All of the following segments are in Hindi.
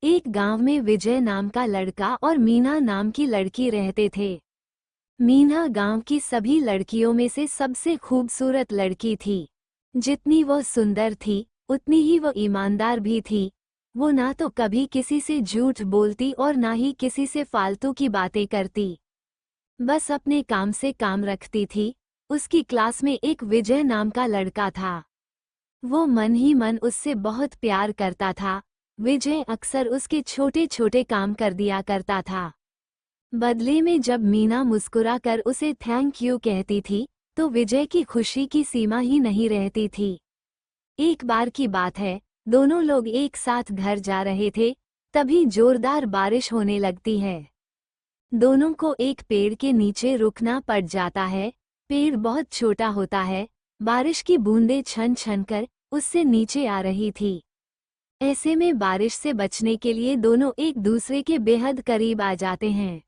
एक गांव में विजय नाम का लड़का और मीना नाम की लड़की रहते थे। मीना गांव की सभी लड़कियों में से सबसे खूबसूरत लड़की थी। जितनी वो सुंदर थी उतनी ही वो ईमानदार भी थी। वो ना तो कभी किसी से झूठ बोलती और ना ही किसी से फालतू की बातें करती। बस अपने काम से काम रखती थी। उसकी क्लास में एक विजय नाम का लड़का था। वो मन ही मन उससे बहुत प्यार करता था। विजय अक्सर उसके छोटे छोटे काम कर दिया करता था। बदले में जब मीना मुस्कुराकर उसे थैंक यू कहती थी तो विजय की खुशी की सीमा ही नहीं रहती थी। एक बार की बात है, दोनों लोग एक साथ घर जा रहे थे, तभी जोरदार बारिश होने लगती है। दोनों को एक पेड़ के नीचे रुकना पड़ जाता है। पेड़ बहुत छोटा होता है। बारिश की बूंदें छन छन कर उससे नीचे आ रही थी। ऐसे में बारिश से बचने के लिए दोनों एक दूसरे के बेहद करीब आ जाते हैं।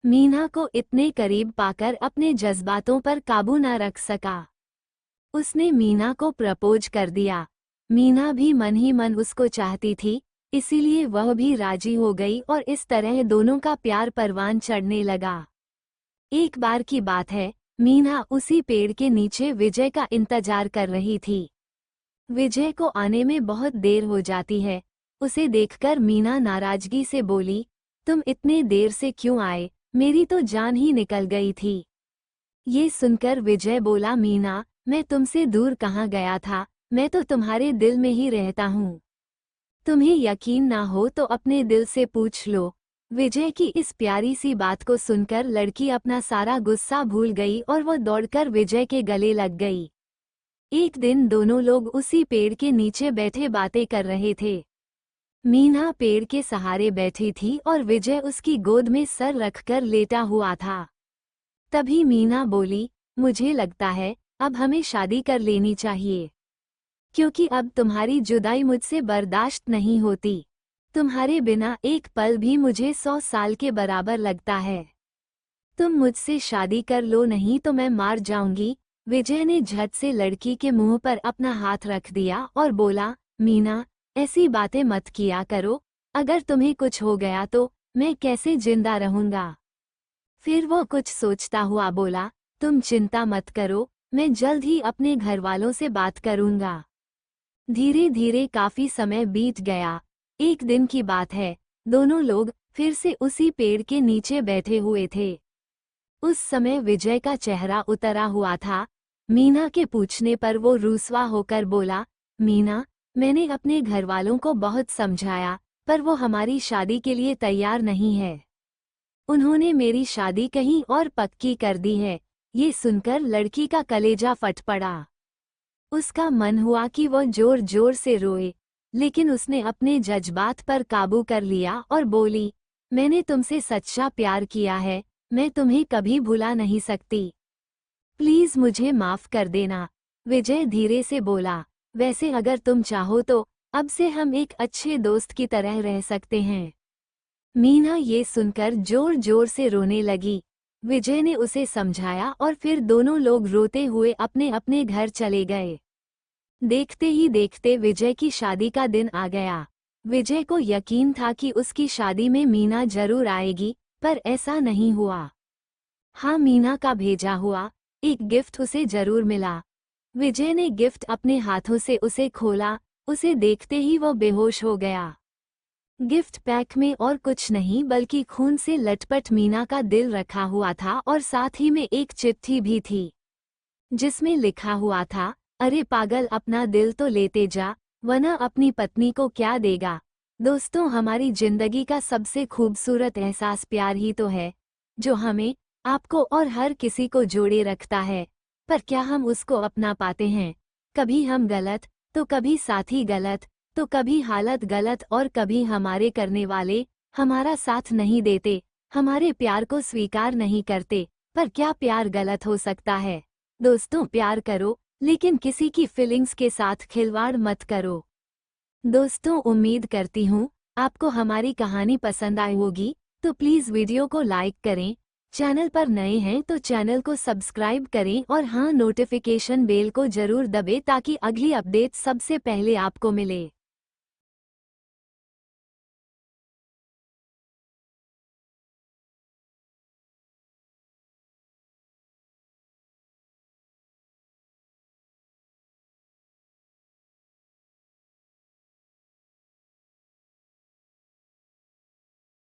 मीना को इतने करीब पाकर अपने जज्बातों पर काबू न रख सका। उसने मीना को प्रपोज कर दिया। मीना भी मन ही मन उसको चाहती थी, इसीलिए वह भी राजी हो गई और इस तरह दोनों का प्यार परवान चढ़ने लगा। एक बार की बात है, मीना उसी पेड़ के नीचे विजय का इंतजार कर रही थी। विजय को आने में बहुत देर हो जाती है। उसे देखकर मीना नाराजगी से बोली, तुम इतने देर से क्यों आए? मेरी तो जान ही निकल गई थी। ये सुनकर विजय बोला, मीना, मैं तुमसे दूर कहाँ गया था, मैं तो तुम्हारे दिल में ही रहता हूँ। तुम्हें यकीन ना हो तो अपने दिल से पूछ लो। विजय की इस प्यारी सी बात को सुनकर लड़की अपना सारा गुस्सा भूल गई और वो दौड़कर विजय के गले लग गई। एक दिन दोनों लोग उसी पेड़ के नीचे बैठे बातें कर रहे थे। मीना पेड़ के सहारे बैठी थी और विजय उसकी गोद में सर रखकर लेटा हुआ था। तभी मीना बोली, मुझे लगता है अब हमें शादी कर लेनी चाहिए, क्योंकि अब तुम्हारी जुदाई मुझसे बर्दाश्त नहीं होती। तुम्हारे बिना एक पल भी मुझे 100 साल के बराबर लगता है। तुम मुझसे शादी कर लो, नहीं तो मैं मार जाऊंगी। विजय ने झट से लड़की के मुंह पर अपना हाथ रख दिया और बोला, मीना, ऐसी बातें मत किया करो। अगर तुम्हें कुछ हो गया तो मैं कैसे जिंदा रहूंगा? फिर वो कुछ सोचता हुआ बोला, तुम चिंता मत करो, मैं जल्द ही अपने घरवालों से बात करूंगा। धीरे धीरे काफी समय बीत गया। एक दिन की बात है, दोनों लोग फिर से उसी पेड़ के नीचे बैठे हुए थे। उस समय विजय का चेहरा उतरा हुआ था। मीना के पूछने पर वो रुस्वा होकर बोला, मीना, मैंने अपने घरवालों को बहुत समझाया, पर वो हमारी शादी के लिए तैयार नहीं है। उन्होंने मेरी शादी कहीं और पक्की कर दी है। ये सुनकर लड़की का कलेजा फट पड़ा। उसका मन हुआ कि वह जोर जोर से रोए, लेकिन उसने अपने जज्बात पर काबू कर लिया और बोली, मैंने तुमसे सच्चा प्यार किया है, मैं तुम्हें कभी भुला नहीं सकती। प्लीज मुझे माफ कर देना। विजय धीरे से बोला, वैसे अगर तुम चाहो तो अब से हम एक अच्छे दोस्त की तरह रह सकते हैं। मीना ये सुनकर जोर जोर से रोने लगी। विजय ने उसे समझाया और फिर दोनों लोग रोते हुए अपने अपने घर चले गए। देखते ही देखते विजय की शादी का दिन आ गया। विजय को यकीन था कि उसकी शादी में मीना जरूर आएगी, पर ऐसा नहीं हुआ। हाँ, मीना का भेजा हुआ एक गिफ्ट उसे जरूर मिला। विजय ने गिफ्ट अपने हाथों से उसे खोला। उसे देखते ही वह बेहोश हो गया। गिफ्ट पैक में और कुछ नहीं बल्कि खून से लटपट मीना का दिल रखा हुआ था और साथ ही में एक चिट्ठी भी थी, जिसमें लिखा हुआ था, अरे पागल, अपना दिल तो लेते जा, वरना अपनी पत्नी को क्या देगा। दोस्तों, हमारी जिंदगी का सबसे खूबसूरत एहसास प्यार ही तो है, जो हमें, आपको और हर किसी को जोड़े रखता है। पर क्या हम उसको अपना पाते हैं? कभी हम गलत, तो कभी साथी गलत, तो कभी हालत गलत और कभी हमारे करने वाले हमारा साथ नहीं देते, हमारे प्यार को स्वीकार नहीं करते। पर क्या प्यार गलत हो सकता है? दोस्तों, प्यार करो, लेकिन किसी की फीलिंग्स के साथ खिलवाड़ मत करो। दोस्तों, उम्मीद करती हूँ आपको हमारी कहानी पसंद आई होगी, तो प्लीज़ वीडियो को लाइक करें। चैनल पर नए हैं तो चैनल को सब्सक्राइब करें और हाँ, नोटिफिकेशन बेल को जरूर दबें ताकि अगली अपडेट सबसे पहले आपको मिले।